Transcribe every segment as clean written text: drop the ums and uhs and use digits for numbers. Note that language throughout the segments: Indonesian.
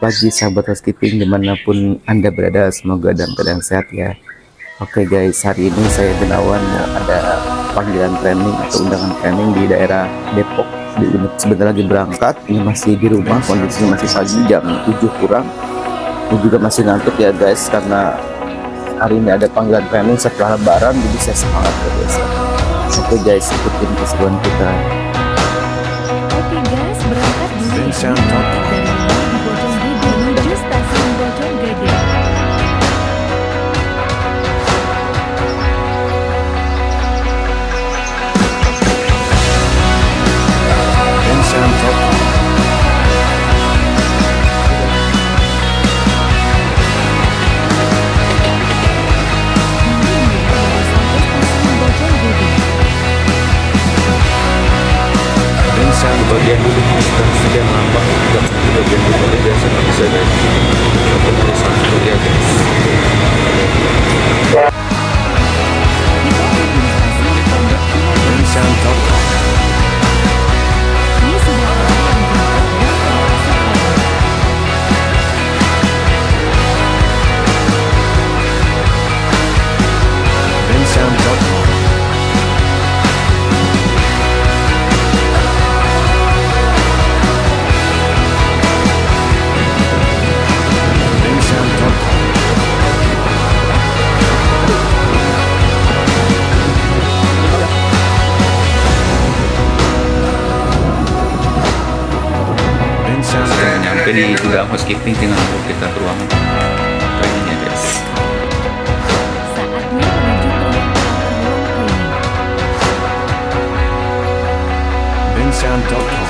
pagi sahabat housekeeping dimanapun Anda berada, semoga dalam keadaan sehat ya. Oke guys, hari ini saya Gunawan ada panggilan training atau undangan training di daerah Depok. Sebentar lagi berangkat, ini masih di rumah, kondisinya masih pagi jam 7 kurang. Ini juga masih ngantuk ya guys, karena hari ini ada panggilan training setelah lebaran, jadi saya semangat ya guys. Oke guys, ikutin keseruan kita. Oke guys, berangkat dulu ya. Dari Bojonggede menuju stasiun Bojonggede. Bagian duduk sudah melambang dan bagian duduk biasa bisa guys, untuk tulisan ya guys. Sampai di gudang housekeeping, tinggal kita ke ruangan trainingnya guys. Saatnya menuju ke ruang training. Bensound.com.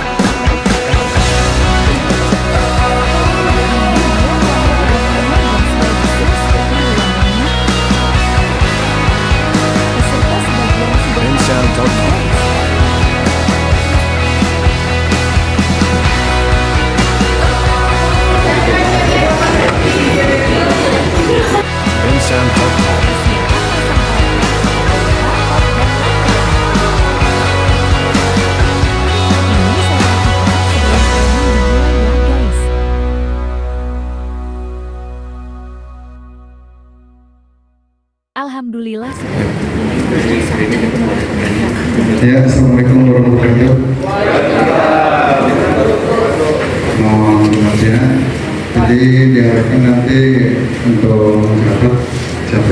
Alhamdulillah. Ya, assalamualaikum warahmatullahi wabarakatuh. Mohon maaf ya. Jadi diharapkan nanti untuk mencatat siapa.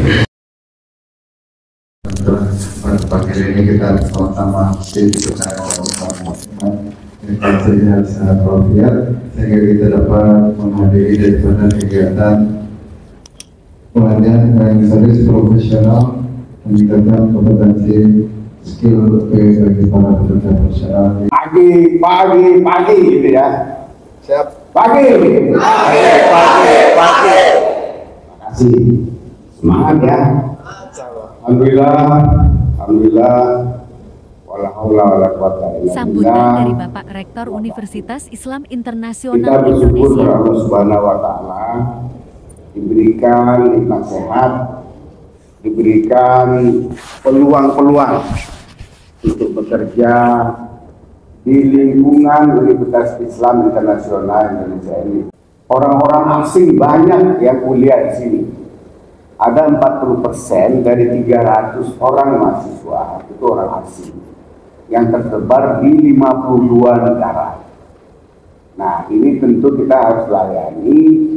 Pada pagi ini kita sama-sama dipercaya hasilnya sangat walafiat sehingga kita dapat menghadiri daripada kegiatan pelatihan yang serius profesional meningkatkan kompetensi skill bagi para pekerja profesional. Pagi gitu ya. Siap. Pagi. Terima kasih. Semangat ya. Alhamdulillah. Wala haula wala quwata illa billah. Sambutan dari Bapak Rektor Universitas Islam Internasional Kita bersyukur Indonesia. kepada Allah Subhanahu wa taala diberikan nikmat sehat, diberikan peluang-peluang untuk bekerja di lingkungan Universitas Islam Internasional Indonesia ini. Orang-orang asing banyak yang kuliah di sini. Ada 40% dari 300 orang mahasiswa itu orang asing yang tersebar di 52 negara. Nah, ini tentu kita harus layani.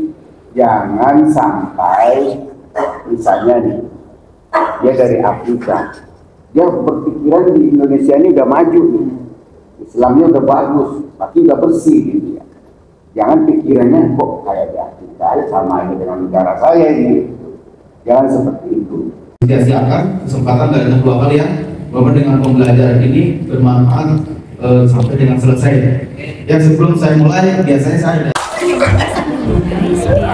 Jangan sampai misalnya nih, dia dari Afrika, dia berpikiran di Indonesia ini udah maju nih, Islamnya udah bagus, tapi udah bersih gitu ya. Jangan pikirannya kok kayak di Afrika sama aja dengan negara saya ini. Jangan seperti itu. Sia-siakan kesempatan dari dua kalian bahwa dengan pembelajaran ini bermanfaat sampai dengan selesai. Ya, sebelum saya mulai, biasanya saya Guys, biar tegang peserta.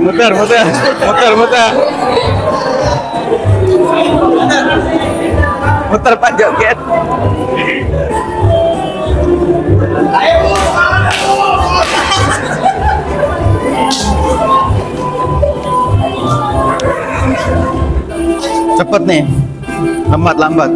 Muter. Muter Pak joget. Cepet nih, lambat.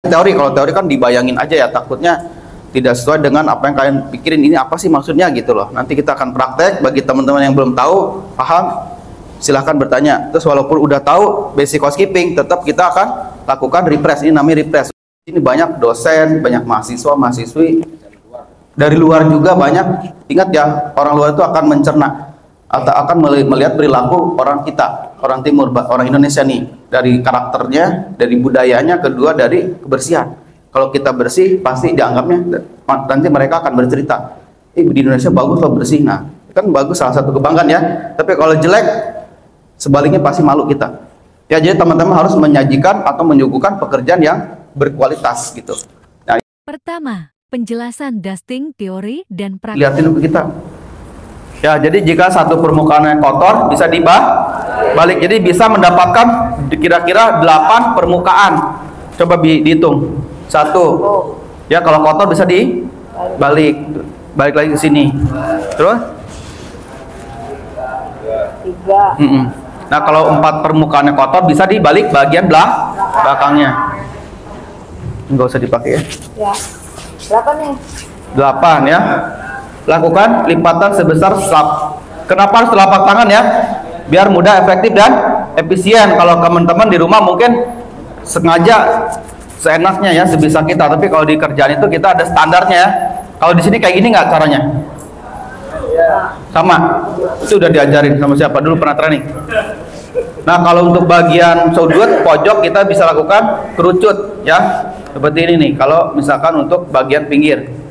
Teori, kalau teori kan dibayangin aja ya, takutnya tidak sesuai dengan apa yang kalian pikirin. Ini apa sih maksudnya gitu loh. Nanti kita akan praktek. Bagi teman-teman yang belum tahu, paham, silahkan bertanya. Terus walaupun udah tahu basic housekeeping, tetap kita akan lakukan refresh. Ini namanya refresh. Ini banyak dosen, banyak mahasiswa, mahasiswi dari luar juga banyak. Ingat ya, orang luar itu akan mencerna atau akan melihat perilaku orang kita, orang timur, orang Indonesia nih, dari karakternya, dari budayanya, kedua dari kebersihan. Kalau kita bersih, pasti dianggapnya nanti mereka akan bercerita, di Indonesia bagus loh bersih. Nah, kan bagus, salah satu kebanggaan ya. Tapi kalau jelek, sebaliknya pasti malu kita. Ya, jadi teman-teman harus menyajikan atau menyuguhkan pekerjaan yang berkualitas gitu. Nah, Pertama, penjelasan dusting teori dan praktik. lihatin ke kita. Ya, jadi jika satu permukaannya kotor bisa dibalik. Jadi bisa mendapatkan kira-kira 8 permukaan. Coba dihitung. 1. Ya, kalau kotor bisa dibalik. Balik lagi ke sini. Terus? 3. Nah, kalau 4 permukaannya kotor bisa dibalik bagian belakangnya. Enggak usah dipakai ya. Ya. Berapa nih? 8 ya. Lakukan lipatan sebesar Kenapa harus telapak tangan ya? Biar mudah, efektif dan efisien. Kalau teman-teman di rumah mungkin sengaja seenaknya ya, sebisa kita. Tapi kalau di kerjaan itu kita ada standarnya ya. Kalau di sini kayak gini nggak caranya? Sama. Itu udah diajarin sama siapa dulu pernah training. Nah, kalau untuk bagian sudut pojok kita bisa lakukan kerucut ya. Seperti ini nih. Kalau misalkan untuk bagian pinggir.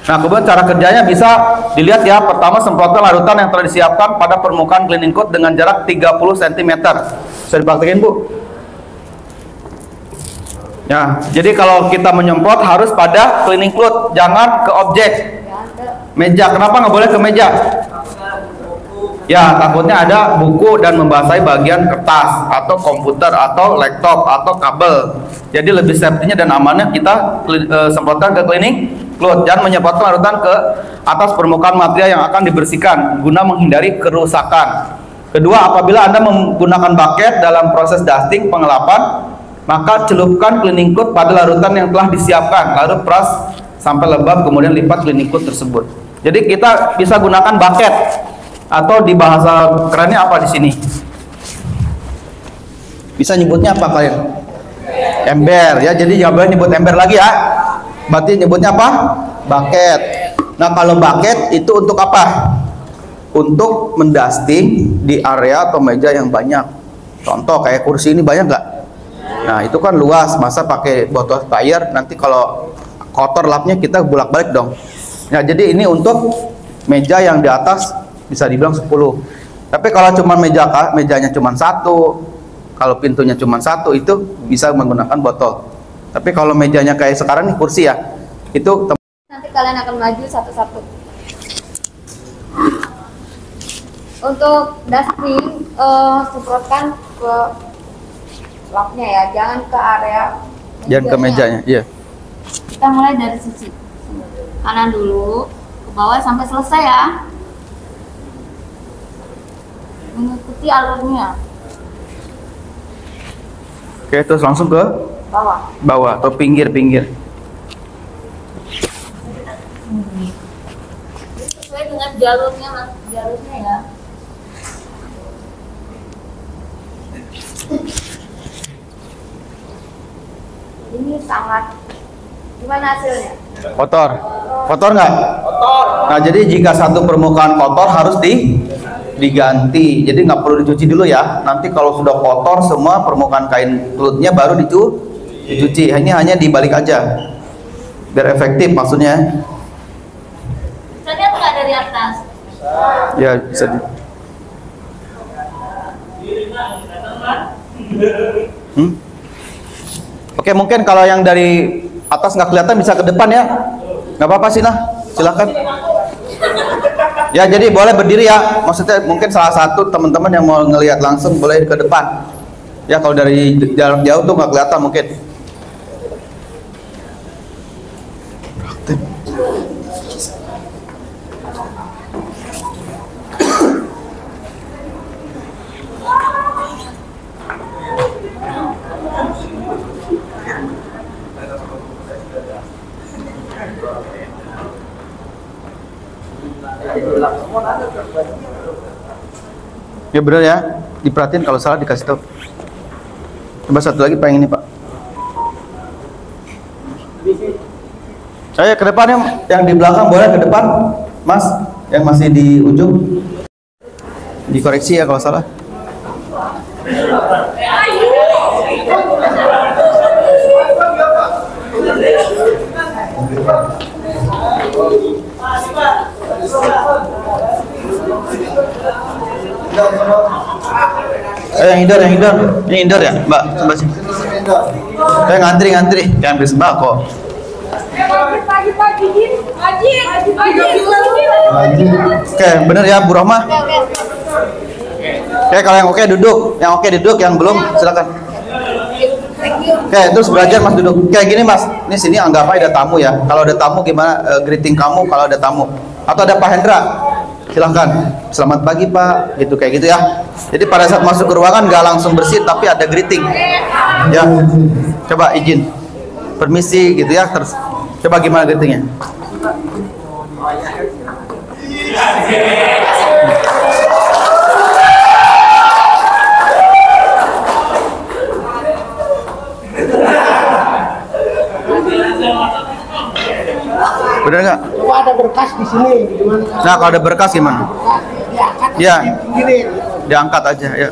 Nah, kemudian cara kerjanya bisa dilihat ya. Pertama, semprotkan larutan yang telah disiapkan pada permukaan cleaning cloth dengan jarak 30 cm. Bisa dipraktekin, Bu? Ya, jadi kalau kita menyemprot harus pada cleaning cloth, jangan ke objek. Meja, kenapa nggak boleh ke meja? Ya, takutnya ada buku dan membasahi bagian kertas atau komputer atau laptop atau kabel. Jadi lebih safety-nya dan amannya kita semprotkan ke cleaning cloth. Jangan menyemprotkan larutan ke atas permukaan material yang akan dibersihkan guna menghindari kerusakan. Kedua, apabila Anda menggunakan bucket dalam proses dusting pengelapan, maka celupkan cleaning cloth pada larutan yang telah disiapkan, lalu peras sampai lembab, kemudian lipat cleaning cloth tersebut. Jadi kita bisa gunakan bucket atau di bahasa kerennya apa di sini? Bisa nyebutnya apa kalian? Ember ya. Jadi nggak boleh nyebut ember lagi ya. Berarti nyebutnya apa? Bucket. Nah, kalau bucket itu untuk apa? Untuk mendusting di area atau meja yang banyak. Contoh kayak kursi ini banyak nggak? Nah, itu kan luas, masa pakai botol air, nanti kalau kotor lapnya kita bolak-balik dong. Nah, jadi ini untuk meja yang di atas bisa dibilang 10. Tapi kalau cuma mejanya cuma 1, kalau pintunya cuma 1, itu bisa menggunakan botol. Tapi kalau mejanya kayak sekarang nih kursi ya, itu Nanti kalian akan maju satu-satu. Untuk dusting, semprotkan ke lapnya ya, jangan ke area jangan ke mejanya. Iya. Kita mulai dari sisi kanan dulu, ke bawah sampai selesai ya. Mengikuti alurnya. Oke, terus langsung ke bawah atau pinggir-pinggir. Sesuai dengan jalurnya mas, jalurnya ya. Ini sangat gimana hasilnya? Kotor. Kotor nggak? Kotor. Nah, jadi jika satu permukaan kotor harus diganti. Jadi nggak perlu dicuci dulu ya. Nanti kalau sudah kotor semua permukaan kain kulitnya baru dicuci. Ini hanya dibalik aja. Biar efektif maksudnya. Tadi aku nggak dari atas. Ya, bisa di... Oke, mungkin kalau yang dari atas nggak kelihatan bisa ke depan ya. Nggak apa-apa sih, nah. Silakan. Ya, jadi boleh berdiri ya. Maksudnya mungkin salah satu teman-teman yang mau ngelihat langsung boleh ke depan. Ya, kalau dari jarak jauh tuh nggak kelihatan mungkin. Ya benar ya, diperhatiin kalau salah dikasih tahu. Coba satu lagi pengen ini Pak. Saya ke depan yang di belakang boleh ke depan, Mas, yang masih di ujung dikoreksi ya kalau salah. Yang indoor, ini indoor ya, Mbak, coba sih. Ngantri, jangan beli sembako. Oke, bener ya, Bu Rohmah. Oke, kalau yang oke duduk, yang belum silakan. Oke, terus belajar Mas duduk. Kayak gini Mas, ini sini anggap aja ada tamu ya. Kalau ada tamu gimana greeting kamu kalau ada tamu? Atau ada Pak Hendra? Silahkan, selamat pagi Pak, gitu kayak gitu ya. Jadi pada saat masuk ke ruangan nggak langsung bersih, tapi ada greeting. Ya, coba izin, permisi gitu ya. Terus, coba gimana greetingnya? Bener nggak? Coba ada berkas di sini, gimana? Nah, kalau ada berkas gimana? Diangkat, Ya, diangkat aja ya.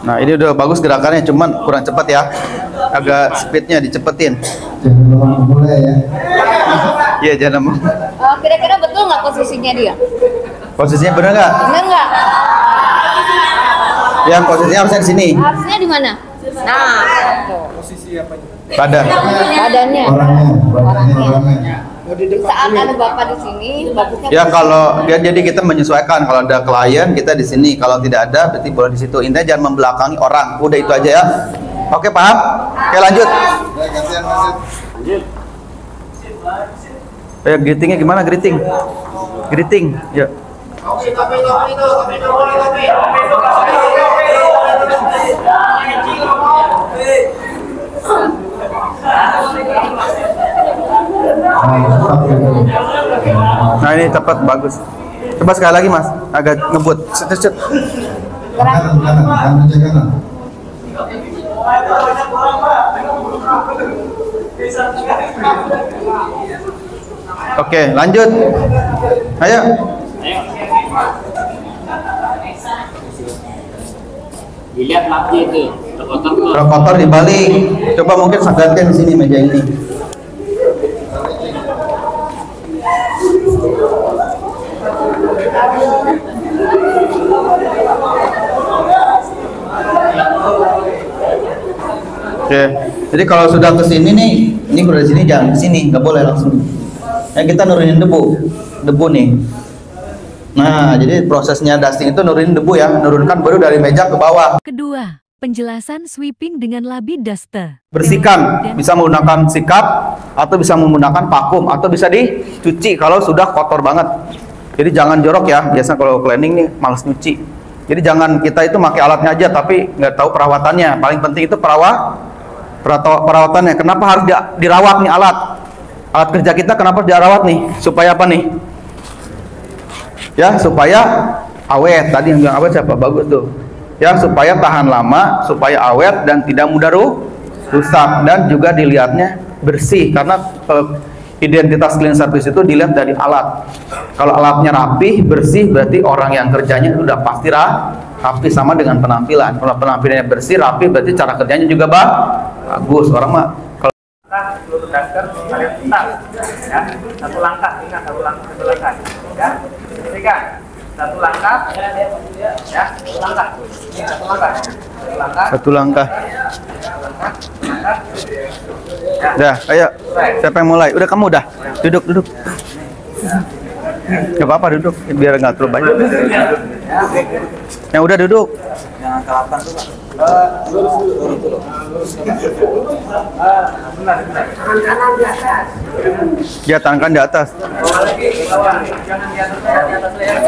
Nah, ini udah bagus gerakannya, cuman kurang cepat ya. Agak speednya dicepetin. Jangan lama mulai ya. Iya, jangan lama. Kira-kira betul nggak posisinya dia? Posisinya bener nggak? Bener nggak? Yang posisinya harusnya di sini. Harusnya di mana? Nah, Badan. badannya. Orangnya. Di saat ada bapak di sini, bagusnya. Ya kalau jadi kita menyesuaikan. Kalau ada klien kita di sini. Kalau tidak ada berarti boleh di situ. Intinya jangan membelakangi orang. Udah itu aja ya. Oke, paham? Oke, lanjut. Greetingnya gimana greeting? Greeting, ya. Nah, ini tepat, bagus. Coba sekali lagi Mas, agak ngebut. Set. Kanan. Oke, lanjut. Ayo. Dilihat lapnya itu Kotor dibalik. Coba mungkin gantian di sini meja ini. Oke. Jadi kalau sudah ke sini nih, ini udah di sini jangan ke sini, nggak boleh langsung. Ya kita nurunin debu nih. Nah, jadi prosesnya dusting itu nurunin debu ya, menurunkan baru dari meja ke bawah. Kedua, penjelasan sweeping dengan labi duster. Bersihkan, bisa menggunakan sikap atau bisa menggunakan vakum atau bisa dicuci kalau sudah kotor banget. Jadi jangan jorok ya. Biasa kalau cleaning nih males nyuci. Jadi jangan kita itu pakai alatnya aja tapi nggak tahu perawatannya. Paling penting itu perawatannya. Kenapa harus dirawat nih alat kerja kita? Kenapa dirawat nih? Supaya apa nih? Ya, supaya awet. Tadi yang bilang awet siapa? Bagus tuh. Ya, supaya tahan lama, supaya awet dan tidak mudah rusak, dan juga dilihatnya bersih. Karena identitas clean service itu dilihat dari alat. Kalau alatnya rapi, bersih, berarti orang yang kerjanya sudah pasti rapi, sama dengan penampilan. Kalau penampilannya bersih, rapi, berarti cara kerjanya juga bagus. Orang mah kalau seluruh daster kalian tetap ya, satu langkah, ingat satu langkah ya, perhatikan satu langkah ya, satu langkah. Dah, ayo. Siapa yang mulai? Udah, kamu udah. Duduk. Gak apa-apa, duduk biar nggak terlalu banyak. Yang udah duduk. jangan kelapan tuh Pak. Tangan di atas. Ya, tangan di atas. Jangan di atas leher.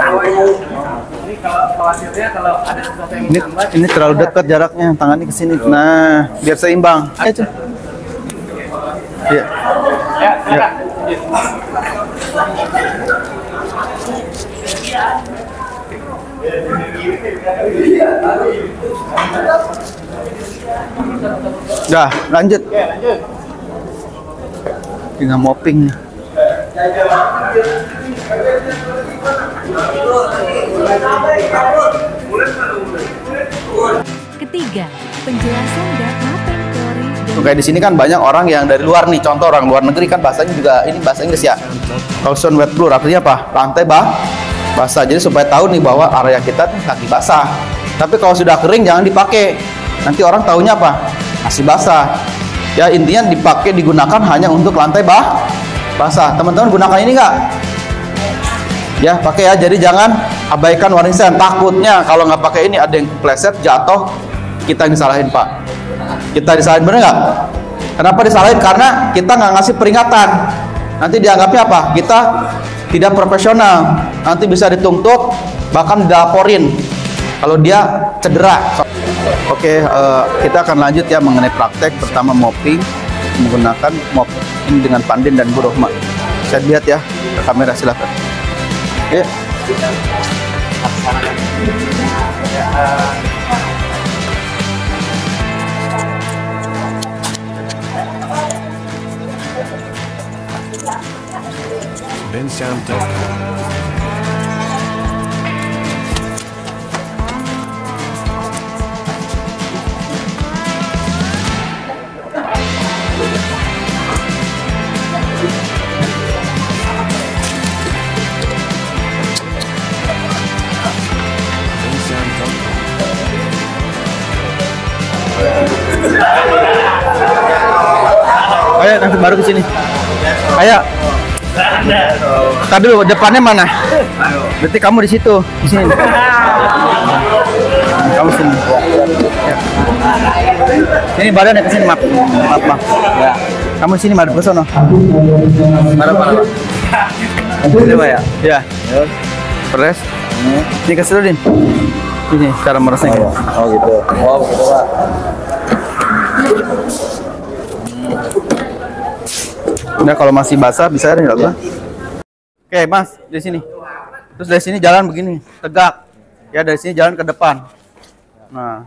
Ini kalau khawatirnya kalau ada sesuatu yang Ini terlalu dekat jaraknya, tangannya ke sini. Nah, biar seimbang. Ayo. Ya. Ya. Dah, lanjut. Tinggal mopping. Ketiga, penjelasan data teori dan Kayak di sini kan banyak orang yang dari luar nih, contoh orang luar negeri kan bahasanya juga ini bahasa Inggris ya. Caution wet floor artinya apa? Lantai basah. Jadi supaya tahu nih bahwa area kita tuh lagi basah. Tapi kalau sudah kering jangan dipakai. Nanti orang taunya apa? Masih basah. Ya intinya digunakan hanya untuk lantai basah. Teman-teman gunakan ini enggak? Ya pakai ya. Jadi jangan abaikan warning sign. Takutnya kalau nggak pakai ini ada yang kepleset, jatuh, kita yang disalahin Pak. Kita disalahin, bener nggak? Kenapa disalahin? Karena kita nggak ngasih peringatan. Nanti dianggapnya apa? Kita tidak profesional. Nanti bisa dituntut, bahkan dilaporin kalau dia cedera. Oke, kita akan lanjut ya mengenai praktek. Pertama mopping, menggunakan mop ini dengan Pandin dan Bu Rohma. Saya lihat ya ke kamera, silakan. Oke. Vincent. Ayo nanti baru ke sini. Ayo. Tadi dulu depannya mana? Berarti kamu di situ, di sini. Kamu sini. Ya. Sini badannya ke sini, maaf. Ya. Kamu sini madep ke sono. Mana? Ini Pak ya? Ya. Press. Ini ke Din. Ini cara meresnya. Oh gitu. Oh begitu Pak. Nah kalau masih basah bisa ada nggak Pak? Oke Mas, di sini. Terus dari sini jalan begini, tegak. Ya dari sini jalan ke depan. Nah.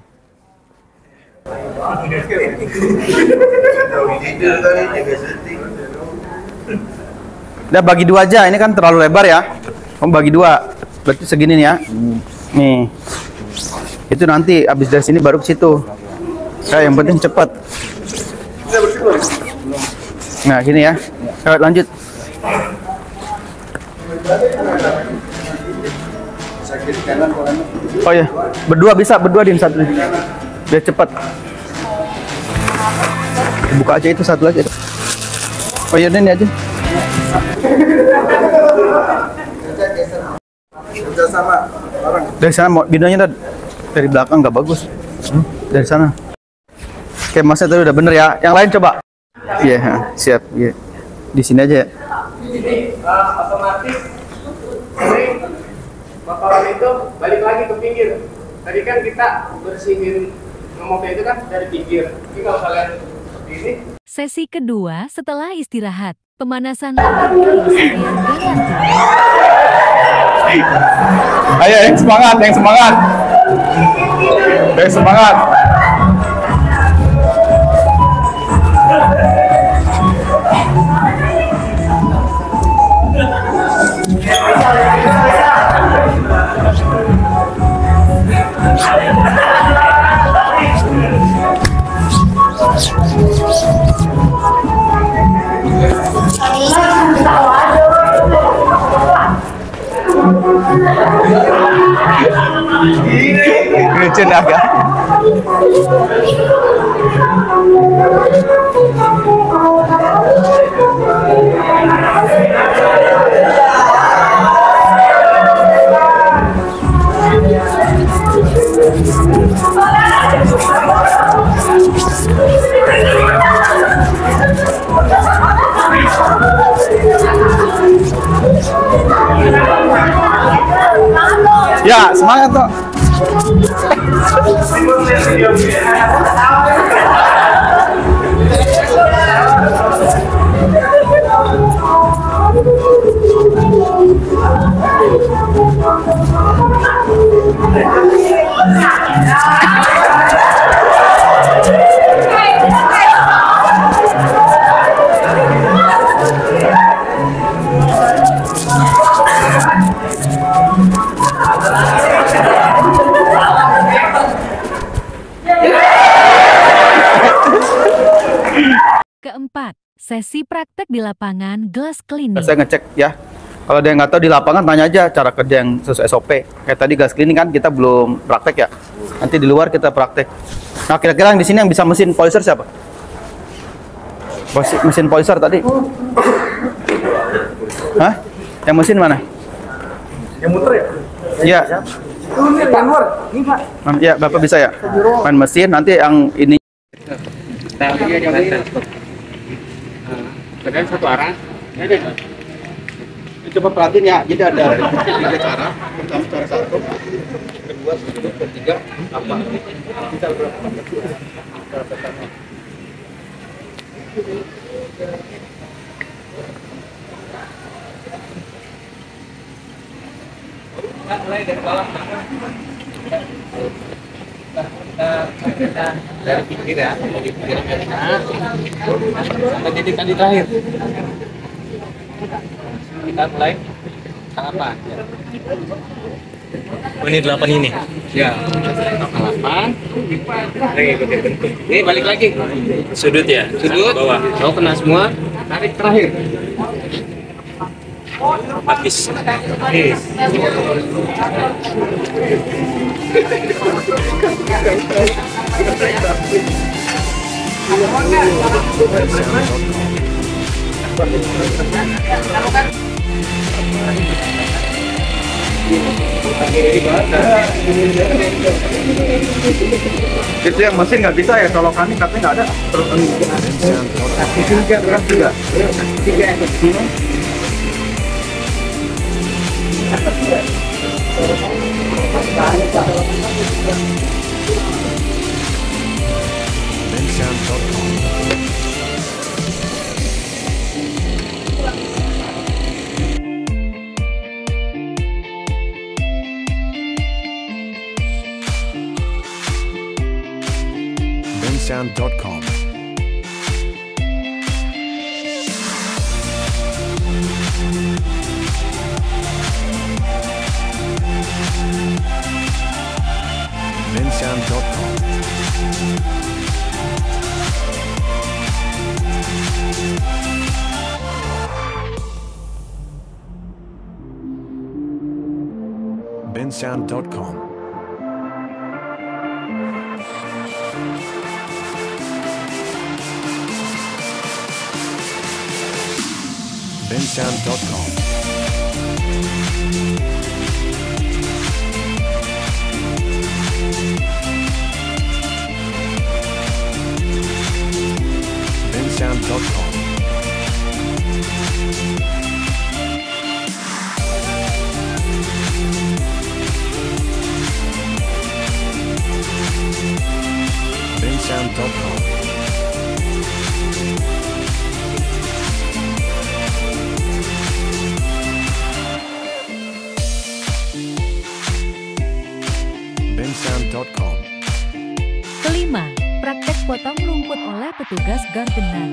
Udah bagi dua aja, ini kan terlalu lebar ya. Kamu bagi dua, berarti segini nih ya. Nih. Itu nanti habis dari sini baru ke situ. Nah, yang penting cepat. Nah, gini ya. Ayo lanjut. Oh ya, berdua bisa, berdua Din satu. Biar cepat. Buka aja itu satu lagi. Oh iya, ini aja. Dari sana videonya dari belakang nggak bagus. Dari sana. Oke, Masnya tadi udah bener ya. Yang lain coba. Iya, siap. Iya. Di sini aja ya. Jadi otomatis Bapak itu balik lagi ke pinggir. tadi kan kita bersihin ngemoknya itu kan dari pinggir. Ini kalau kalian seperti ini. Sesi kedua setelah istirahat, pemanasan lambung dengan Ayo yang semangat, yang semangat. Yang semangat. Grecen agak. Ya, semangat toh. Keempat, sesi praktek di lapangan glass cleaning. Saya ngecek ya. Kalau ada yang nggak tahu di lapangan tanya aja cara kerja yang sesuai SOP. Kayak tadi gas cleaning kan kita belum praktek ya. Nanti di luar kita praktek. Nah kira-kira yang di sini yang bisa mesin polisher siapa? Mesin polisher tadi? Hah? Yang mesin mana? Yang muter ya? Iya. Ini Panwar. Ini Pak. Ya Bapak bisa ya. Main mesin nanti yang ini. Padahal satu arah. Coba perhatiin ya, jadi ada 3 cara. Pertama cara 1, kedua, ketiga, apa? Kita berapa? Cara pertama. Mulai dari bawah. Kita dari pinggir ya, dari pinggir sampai titik tadi terakhir. Kita mulai apa? Oh, ini 8 ini. Ya, 8. Lagi ikutin bentuk. Ini balik lagi. Sudut ya. Sudut. Bawah. Mau kena semua. Tarik terakhir. Habis. Itu yang mesin nggak bisa ya, colokannya katanya nggak ada. Terus juga. bensound.com. bensound.com. bensound.com. bensound.com. bensound.com. oleh petugas Gardener.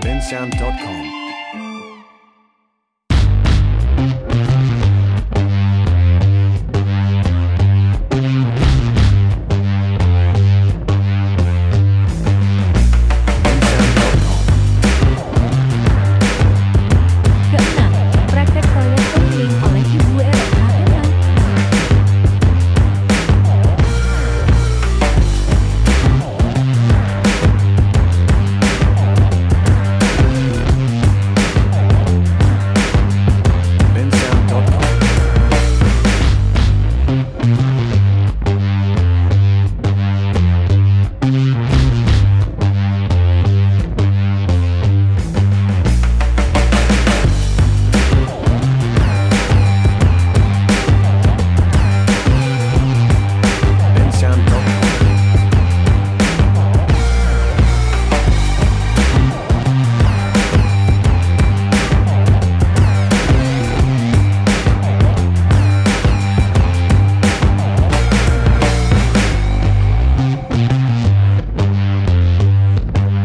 bensound.com. Keenam, praktek toilet cleaning oleh Ibu RHMA.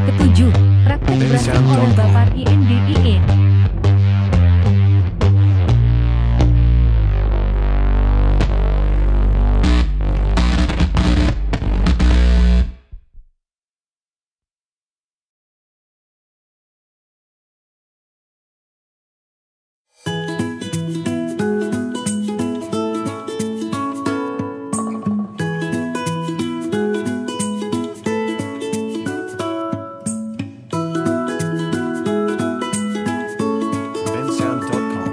Ketujuh, praktek brushing oleh Bapak INDIE. bensound.com.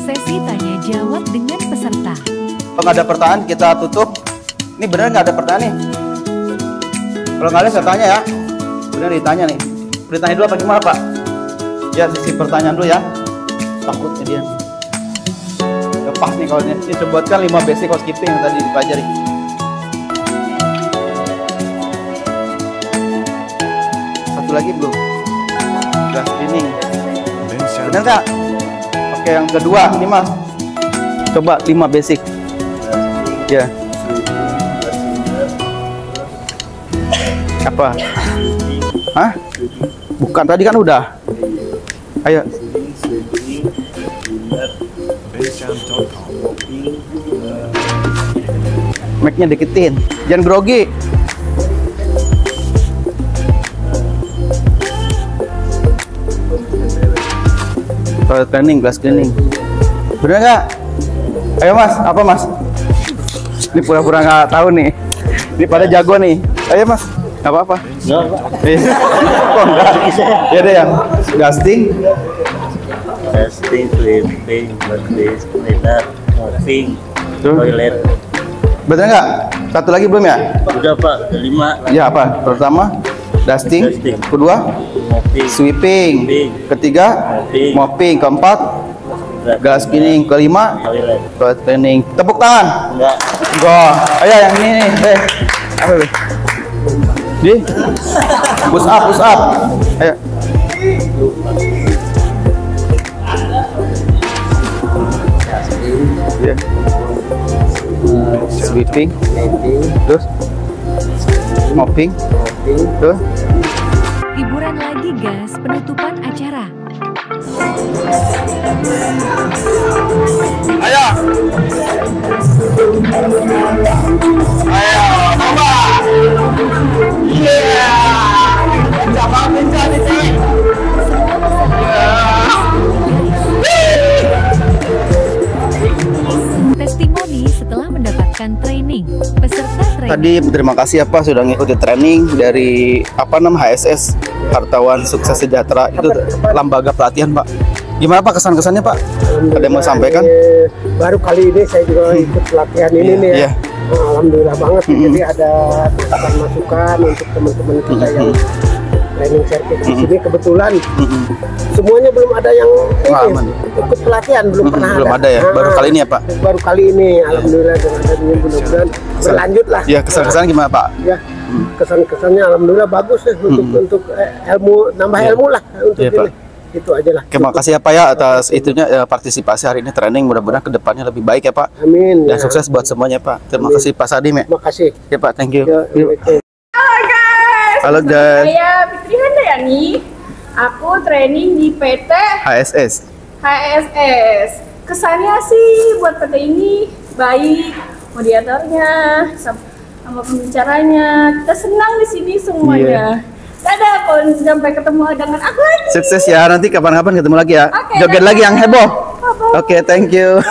Sesi tanya jawab dengan peserta. Kalau nggak ada pertanyaan kita tutup. Ini bener nggak ada pertanyaan nih? Kalau nggak ada saya tanya ya. Bener ditanya nih. Ditanya dulu apa gimana Pak? Ya sisi pertanyaan dulu ya. Takutnya dia. Lepas nih kalau ini sebutkan 5 basic housekeeping yang tadi dipelajari. Satu lagi belum? Gas cleaning. Bener nggak? Oke yang kedua ini Mas. Coba 5 basic. Ya. Apa? Hah? Bukan tadi kan udah. Ayo. bensound.com. Mic-nya deketin. Jangan grogi. Toilet cleaning, glass cleaning. Bener nggak? Ayo Mas, apa Mas? Ini pura-pura nggak tahu nih. Ini pada jago nih. Ayo Mas, nggak apa-apa. Kok enggak? Ya deh yang dusting. Testing, sweeping, bersih, toilet, mopping, Tuh. toilet. Bener nggak? Satu lagi belum ya? Udah Pak, 5. Ya apa? Pertama, dusting. Dusting. Kedua, Mopping, sweeping. Ketiga, mopping. Keempat, gas cleaning. Kelima, toilet. toilet cleaning. Tepuk tangan. Enggak. Go. Ayo yang ini nih. Apa be? Di. Push up, push up. Ayo. Ya. Sweeping. Terus mopping. Terus Hiburan lagi guys, penutupan acara. ayo. Ayo, coba. Iya. Coba pindah di sini. Testimoni setelah mendapatkan training. Peserta training Tadi terima kasih ya Pak sudah ngikuti training dari apa namanya HSS Hartawan Sukses Sejahtera itu lembaga pelatihan Pak. Gimana Pak kesan-kesannya Pak? Ada yang mau sampaikan? Baru kali ini saya juga ikut pelatihan ini nih ya. Iya. Nah, alhamdulillah banget. Jadi ada masukan untuk teman-teman kita yang training circuit di sini kebetulan semuanya belum ada yang ikut pelatihan, belum pernah ada ya, baru kali ini ya Pak? Baru kali ini, alhamdulillah dengan adanya mudah-mudahan berlanjut lah. Ya kesan-kesan gimana Pak? Ya kesan-kesannya alhamdulillah bagus ya untuk ilmu, nambah ilmu lah untuk Iya, ini. Pak. Itu aja lah. Terima kasih ya Pak ya atas itunya partisipasi hari ini training, mudah-mudahan kedepannya lebih baik ya Pak. Amin. Dan sukses buat semuanya Pak. Terima kasih Pak Sadim ya. Terima kasih. Ya Pak, thank you. Yuk. Halo guys. Saya Fitri Handayani. Aku training di PT HSS. Kesannya sih buat PT ini baik, moderatornya sama pembicaranya. Kita senang di sini semuanya. Dadah, kalau sampai ketemu dengan aku lagi. Sukses ya, nanti kapan-kapan ketemu lagi ya. Oke, Joget dadah. lagi yang heboh. Oke, thank you.